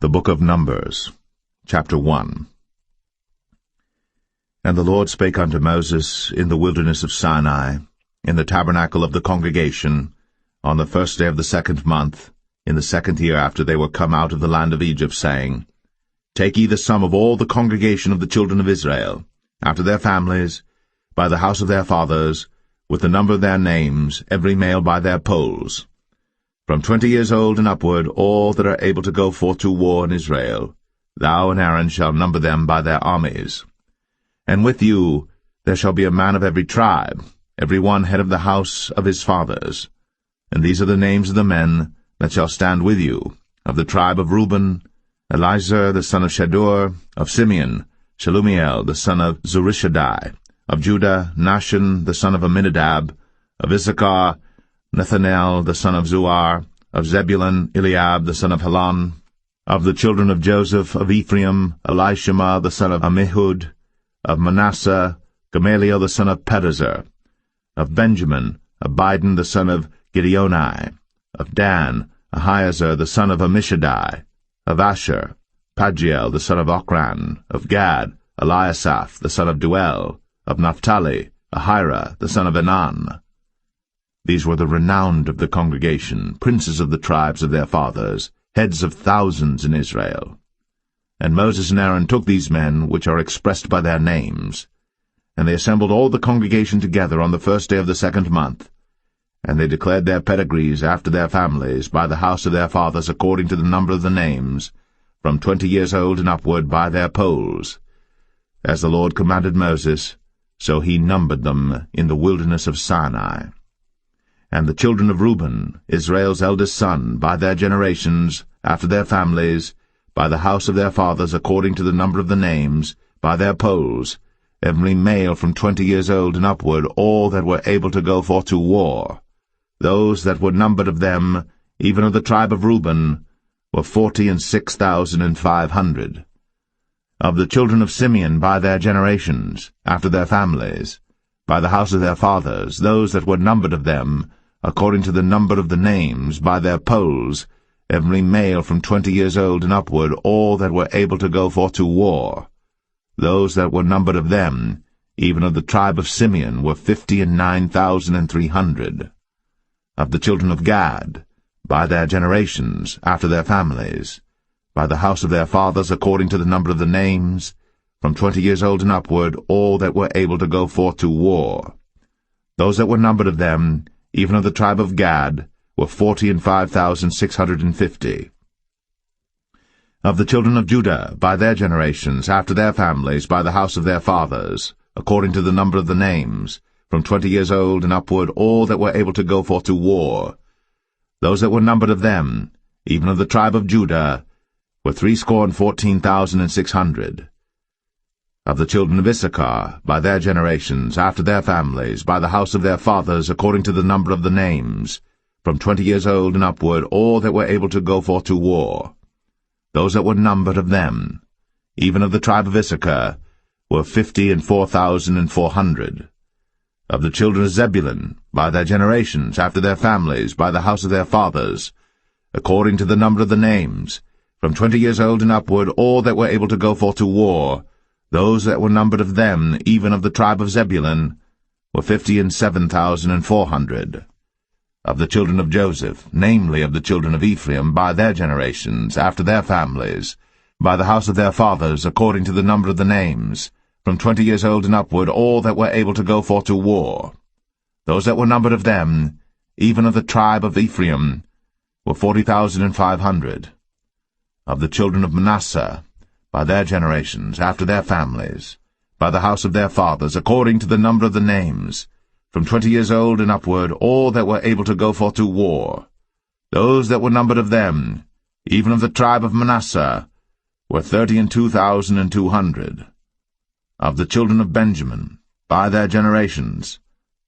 The Book of Numbers, chapter 1. And the Lord spake unto Moses in the wilderness of Sinai, in the tabernacle of the congregation, on the 1st day of the 2nd month, in the 2nd year after they were come out of the land of Egypt, saying, Take ye the sum of all the congregation of the children of Israel, after their families, by the house of their fathers, with the number of their names, every male by their polls. From 20 years old and upward, all that are able to go forth to war in Israel, thou and Aaron shall number them by their armies. And with you there shall be a man of every tribe, every one head of the house of his fathers. And these are the names of the men that shall stand with you: of the tribe of Reuben, Elizur the son of Shedeur; of Simeon, Shelumiel the son of Zurishaddai; of Judah, Nahshon the son of Amminadab; of Issachar, Nethanel the son of Zuar; of Zebulun, Eliab the son of Helon; of the children of Joseph; of Ephraim, Elishama the son of Ammihud; of Manasseh, Gamaliel the son of Pedazur; of Benjamin, Abidan the son of Gideoni; of Dan, Ahiezer the son of Ammishaddai; of Asher, Pagiel the son of Ochran; of Gad, Eliasaph the son of Duel; of Naphtali, Ahira the son of Enan. These were the renowned of the congregation, princes of the tribes of their fathers, heads of thousands in Israel. And Moses and Aaron took these men, which are expressed by their names, and they assembled all the congregation together on the 1st day of the 2nd month, and they declared their pedigrees after their families, by the house of their fathers, according to the number of the names, from 20 years old and upward, by their polls. As the Lord commanded Moses, so he numbered them in the wilderness of Sinai. And the children of Reuben, Israel's eldest son, by their generations, after their families, by the house of their fathers, according to the number of the names, by their polls, every male from 20 years old and upward, all that were able to go forth to war. Those that were numbered of them, even of the tribe of Reuben, were 46,500. Of the children of Simeon, by their generations, after their families, by the house of their fathers, those that were numbered of them, according to the number of the names, by their polls, every male from 20 years old and upward, all that were able to go forth to war. Those that were numbered of them, even of the tribe of Simeon, were 59,300. Of the children of Gad, by their generations, after their families, by the house of their fathers, according to the number of the names, from 20 years old and upward, all that were able to go forth to war. Those that were numbered of them, even of the tribe of Gad, were 45,650. Of the children of Judah, by their generations, after their families, by the house of their fathers, according to the number of the names, from 20 years old and upward, all that were able to go forth to war. Those that were numbered of them, even of the tribe of Judah, were 314,600. Of the children of Issachar, by their generations, after their families, by the house of their fathers, according to the number of the names, from 20 years old and upward, all that were able to go forth to war. Those that were numbered of them, even of the tribe of Issachar, were 54,400. Of the children of Zebulun, by their generations, after their families, by the house of their fathers, according to the number of the names, from 20 years old and upward, all that were able to go forth to war, those that were numbered of them, even of the tribe of Zebulun, were 57,400. Of the children of Joseph, namely of the children of Ephraim, by their generations, after their families, by the house of their fathers, according to the number of the names, from 20 years old and upward, all that were able to go forth to war. Those that were numbered of them, even of the tribe of Ephraim, were 40,500. Of the children of Manasseh, by their generations, after their families, by the house of their fathers, according to the number of the names, from 20 years old and upward, all that were able to go forth to war. Those that were numbered of them, even of the tribe of Manasseh, were 32,200. Of the children of Benjamin, by their generations,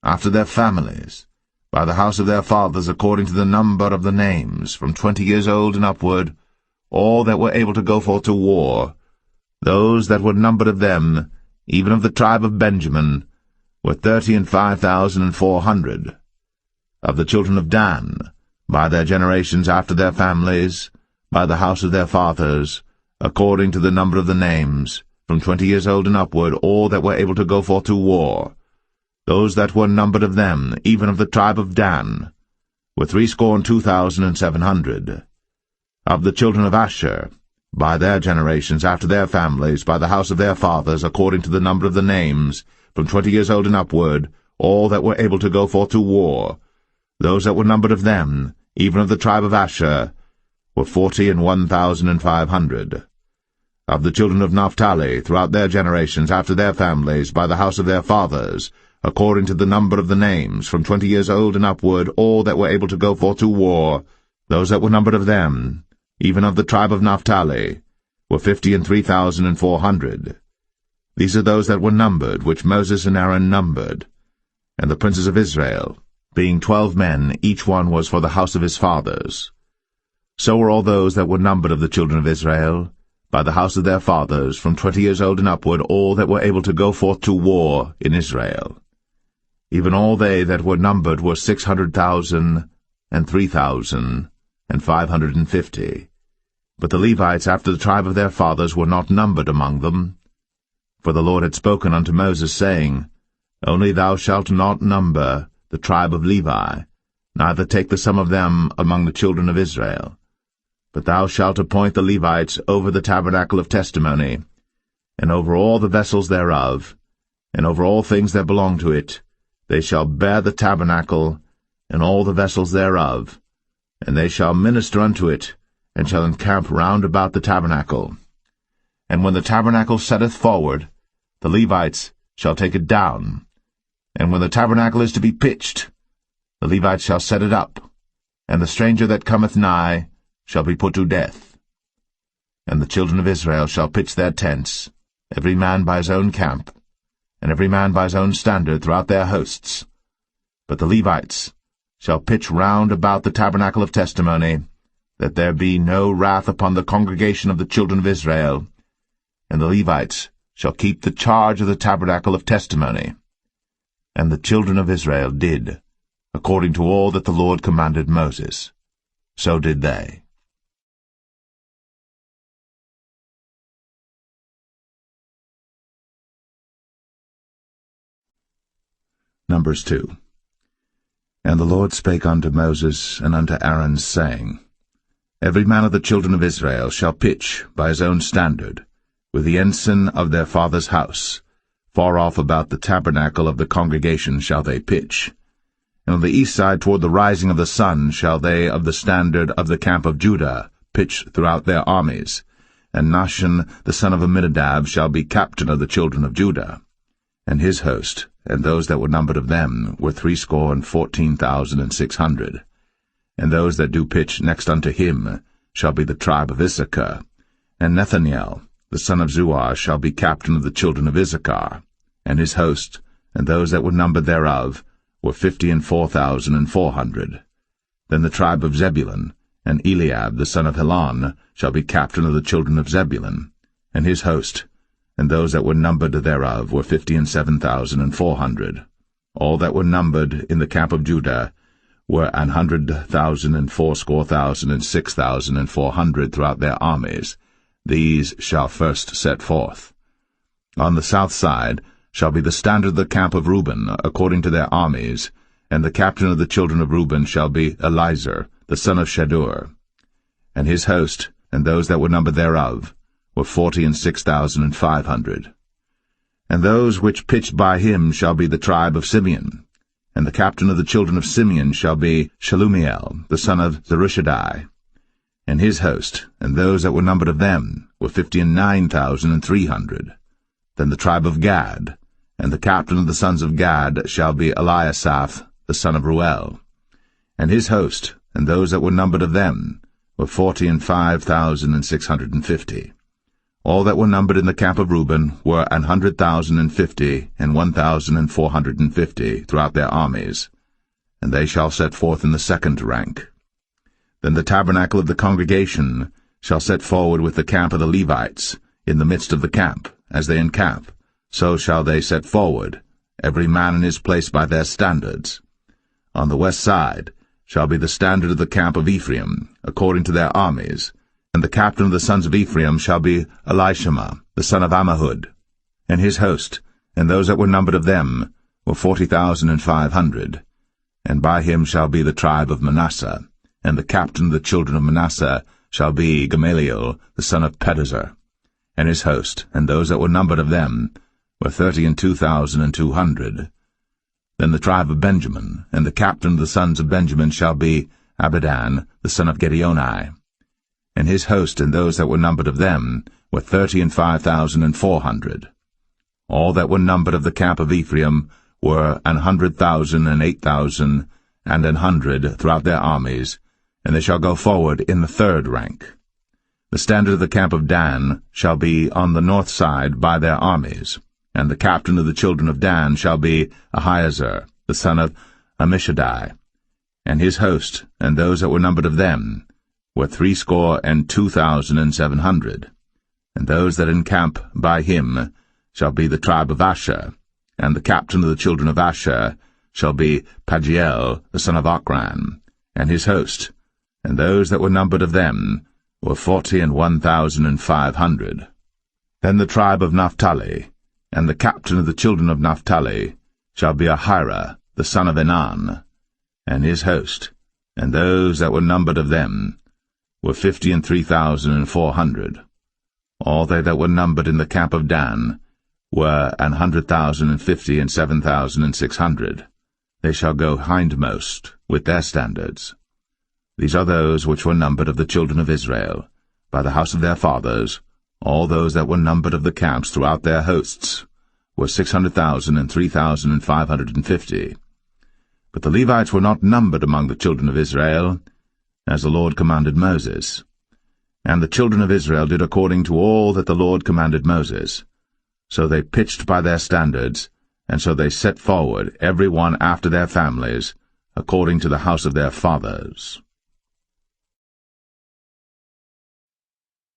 after their families, by the house of their fathers, according to the number of the names, from 20 years old and upward, all that were able to go forth to war, those that were numbered of them, even of the tribe of Benjamin, were 35,400. Of the children of Dan, by their generations after their families, by the house of their fathers, according to the number of the names, from 20 years old and upward, all that were able to go forth to war. Those that were numbered of them, even of the tribe of Dan, were 62,700. Of the children of Asher, by their generations, after their families, by the house of their fathers, according to the number of the names, from 20 years old and upward, all that were able to go forth to war, those that were numbered of them, even of the tribe of Asher, were 41,500. Of the children of Naphtali, throughout their generations, after their families, by the house of their fathers, according to the number of the names, from 20 years old and upward, all that were able to go forth to war, those that were numbered of them, even of the tribe of Naphtali, were 53,400. These are those that were numbered, which Moses and Aaron numbered. And the princes of Israel, being 12 men, each one was for the house of his fathers. So were all those that were numbered of the children of Israel, by the house of their fathers, from 20 years old and upward, all that were able to go forth to war in Israel. Even all they that were numbered were 600,000 and 3,550. But the Levites after the tribe of their fathers were not numbered among them. For the Lord had spoken unto Moses, saying, Only thou shalt not number the tribe of Levi, neither take the sum of them among the children of Israel. But thou shalt appoint the Levites over the tabernacle of testimony, and over all the vessels thereof, and over all things that belong to it. They shall bear the tabernacle, and all the vessels thereof, and they shall minister unto it, and shall encamp round about the tabernacle. And when the tabernacle setteth forward, the Levites shall take it down. And when the tabernacle is to be pitched, the Levites shall set it up, and the stranger that cometh nigh shall be put to death. And the children of Israel shall pitch their tents, every man by his own camp, and every man by his own standard throughout their hosts. But the Levites shall pitch round about the tabernacle of testimony, that there be no wrath upon the congregation of the children of Israel. And the Levites shall keep the charge of the tabernacle of testimony. And the children of Israel did, according to all that the Lord commanded Moses. So did they. Numbers 2. And the Lord spake unto Moses and unto Aaron, saying, Every man of the children of Israel shall pitch by his own standard, with the ensign of their father's house. Far off about the tabernacle of the congregation shall they pitch. And on the east side toward the rising of the sun shall they of the standard of the camp of Judah pitch throughout their armies. And Nahshon the son of Amminadab shall be captain of the children of Judah. And his host, and those that were numbered of them, were 314,600. And those that do pitch next unto him shall be the tribe of Issachar. And Nethaniel the son of Zuar shall be captain of the children of Issachar. And his host, and those that were numbered thereof, were 54,400. Then the tribe of Zebulun, and Eliab the son of Helon, shall be captain of the children of Zebulun. And his host, and those that were numbered thereof, were 57,400. All that were numbered in the camp of Judah were 100,000 and 6,400 throughout their armies. These shall first set forth. On the south side shall be the standard of the camp of Reuben, according to their armies, and the captain of the children of Reuben shall be Elizur, the son of Shedeur. And his host, and those that were numbered thereof, were 46,500. And those which pitched by him shall be the tribe of Simeon. And the captain of the children of Simeon shall be Shelumiel, the son of Zerushadai. And his host, and those that were numbered of them, were 59,300. Then the tribe of Gad, and the captain of the sons of Gad shall be Eliasaph, the son of Ruel. And his host, and those that were numbered of them, were 45,650. All that were numbered in the camp of Reuben were 100,050 and 1,450 throughout their armies, and they shall set forth in the second rank. Then the tabernacle of the congregation shall set forward with the camp of the Levites, in the midst of the camp, as they encamp, so shall they set forward, every man in his place by their standards. On the west side shall be the standard of the camp of Ephraim, according to their armies, And the captain of the sons of Ephraim shall be Elishama, the son of Ammihud, and his host, and those that were numbered of them were 40,500. And by him shall be the tribe of Manasseh, and the captain of the children of Manasseh shall be Gamaliel, the son of Pedazur, and his host, and those that were numbered of them were 32,200. Then the tribe of Benjamin, and the captain of the sons of Benjamin shall be Abidan, the son of Gideoni, and his host, and those that were numbered of them were 35,400. All that were numbered of the camp of Ephraim were 100,000 and 8,000 and 100 throughout their armies, and they shall go forward in the third rank. The standard of the camp of Dan shall be on the north side by their armies, and the captain of the children of Dan shall be Ahiezer, the son of Ammishaddai, and his host, and those that were numbered of them were 62,700. And those that encamp by him shall be the tribe of Asher, and the captain of the children of Asher shall be Pagiel, the son of Ochran, and his host, and those that were numbered of them were 41,500. Then the tribe of Naphtali, and the captain of the children of Naphtali shall be Ahira, the son of Enan, and his host, and those that were numbered of them were 53,400. All they that were numbered in the camp of Dan were 100,050 and 7,600. They shall go hindmost with their standards. These are those which were numbered of the children of Israel, by the house of their fathers. All those that were numbered of the camps throughout their hosts were 600,000 and 3,550. But the Levites were not numbered among the children of Israel, as the Lord commanded Moses. And the children of Israel did according to all that the Lord commanded Moses. So they pitched by their standards, and so they set forward, every one after their families, according to the house of their fathers.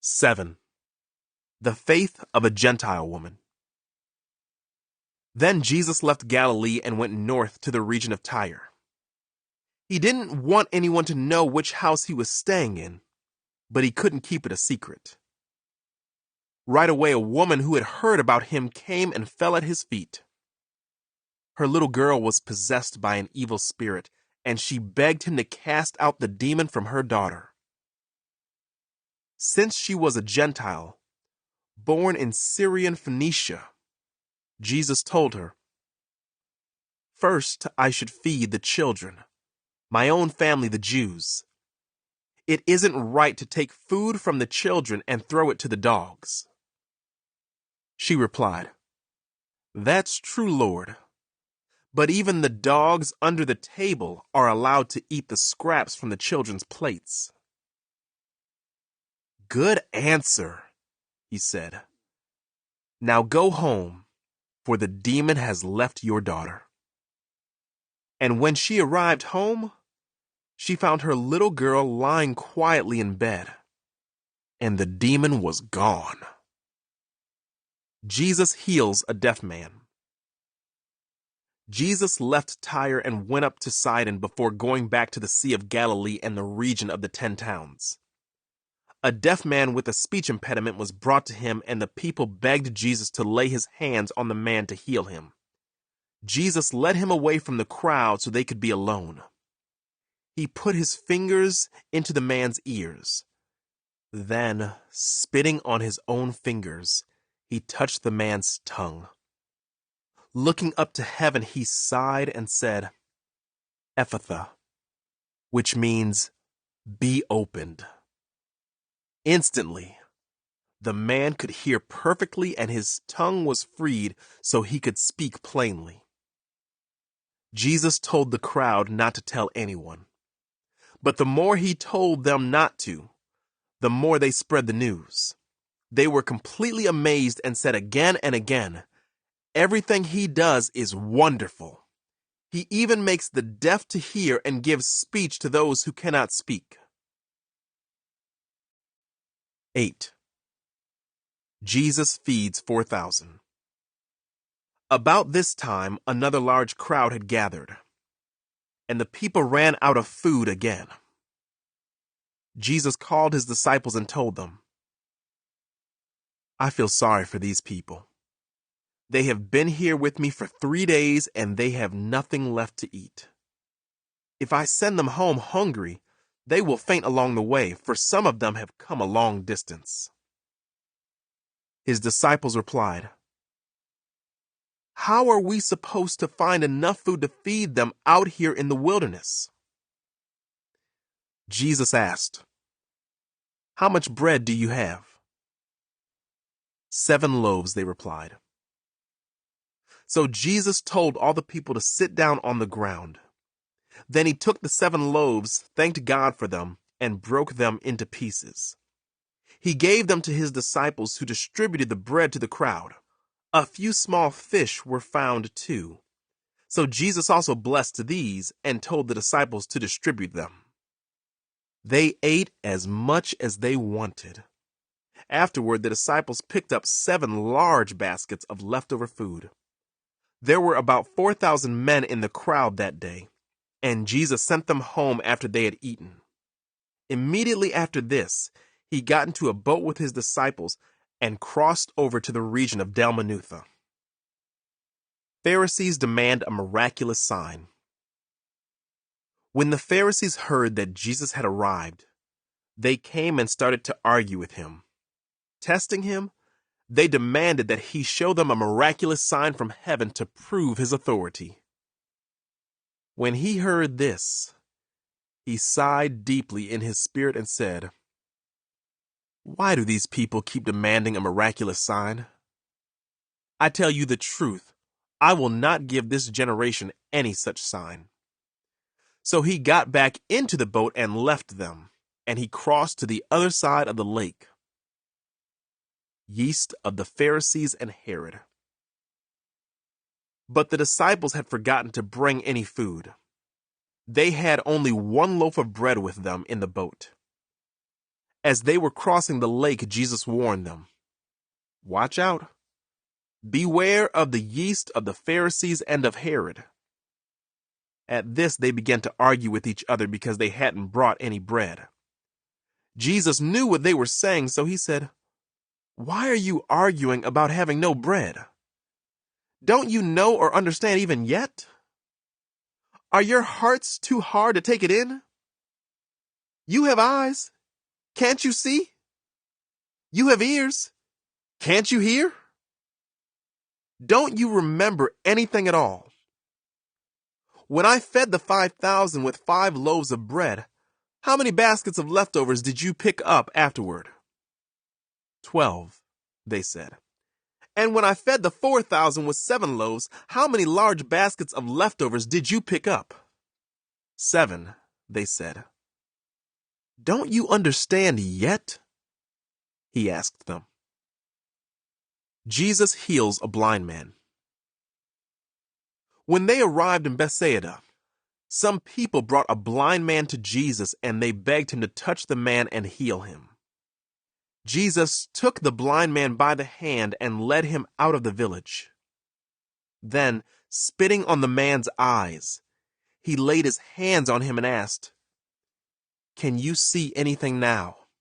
7. The faith of a Gentile woman. Then Jesus left Galilee and went north to the region of Tyre. He didn't want anyone to know which house he was staying in, but he couldn't keep it a secret. Right away, a woman who had heard about him came and fell at his feet. Her little girl was possessed by an evil spirit, and she begged him to cast out the demon from her daughter. Since she was a Gentile, born in Syrian Phoenicia, Jesus told her, "First I should feed the children, my own family, the Jews. It isn't right to take food from the children and throw it to the dogs." She replied, "That's true, Lord. But even the dogs under the table are allowed to eat the scraps from the children's plates." "Good answer," he said. "Now go home, for the demon has left your daughter." And when she arrived home, she found her little girl lying quietly in bed, and the demon was gone. Jesus heals a deaf man. Jesus left Tyre and went up to Sidon before going back to the Sea of Galilee and the region of the 10 towns. A deaf man with a speech impediment was brought to him, and the people begged Jesus to lay his hands on the man to heal him. Jesus led him away from the crowd so they could be alone. He put his fingers into the man's ears. Then, spitting on his own fingers, he touched the man's tongue. Looking up to heaven, he sighed and said, "Ephphatha," which means, "be opened." Instantly, the man could hear perfectly and his tongue was freed so he could speak plainly. Jesus told the crowd not to tell anyone. But the more he told them not to, the more they spread the news. They were completely amazed and said again and again, "Everything he does is wonderful. He even makes the deaf to hear and gives speech to those who cannot speak." 8. Jesus feeds 4,000. About this time, another large crowd had gathered, and the people ran out of food again. Jesus called his disciples and told them, "I feel sorry for these people. They have been here with me for 3 days and they have nothing left to eat. If I send them home hungry, they will faint along the way, for some of them have come a long distance." His disciples replied, "How are we supposed to find enough food to feed them out here in the wilderness?" Jesus asked, "How much bread do you have?" 7 loaves, they replied. So Jesus told all the people to sit down on the ground. Then he took the 7 loaves, thanked God for them, and broke them into pieces. He gave them to his disciples, who distributed the bread to the crowd. A few small fish were found too. So Jesus also blessed these and told the disciples to distribute them. They ate as much as they wanted. Afterward, the disciples picked up 7 large baskets of leftover food. There were about 4,000 men in the crowd that day, and Jesus sent them home after they had eaten. Immediately after this, he got into a boat with his disciples and crossed over to the region of Dalmanutha. Pharisees demand a miraculous sign. When the Pharisees heard that Jesus had arrived, they came and started to argue with him. Testing him, they demanded that he show them a miraculous sign from heaven to prove his authority. When he heard this, he sighed deeply in his spirit and said, "Why do these people keep demanding a miraculous sign? I tell you the truth, I will not give this generation any such sign." So he got back into the boat and left them, and he crossed to the other side of the lake. Yeast of the Pharisees and Herod. But the disciples had forgotten to bring any food. They had only 1 loaf of bread with them in the boat. As they were crossing the lake, Jesus warned them, "Watch out. Beware of the yeast of the Pharisees and of Herod." At this, they began to argue with each other because they hadn't brought any bread. Jesus knew what they were saying, so he said, "Why are you arguing about having no bread? Don't you know or understand even yet? Are your hearts too hard to take it in? You have eyes. Can't you see? You have ears. Can't you hear? Don't you remember anything at all? When I fed the 5,000 with 5 loaves of bread, how many baskets of leftovers did you pick up afterward?" 12, they said. "And when I fed the 4,000 with 7 loaves, how many large baskets of leftovers did you pick up?" 7, they said. "Don't you understand yet?" he asked them. Jesus heals a blind man. When they arrived in Bethsaida, some people brought a blind man to Jesus and they begged him to touch the man and heal him. Jesus took the blind man by the hand and led him out of the village. Then, spitting on the man's eyes, he laid his hands on him and asked, "Can you see anything now?"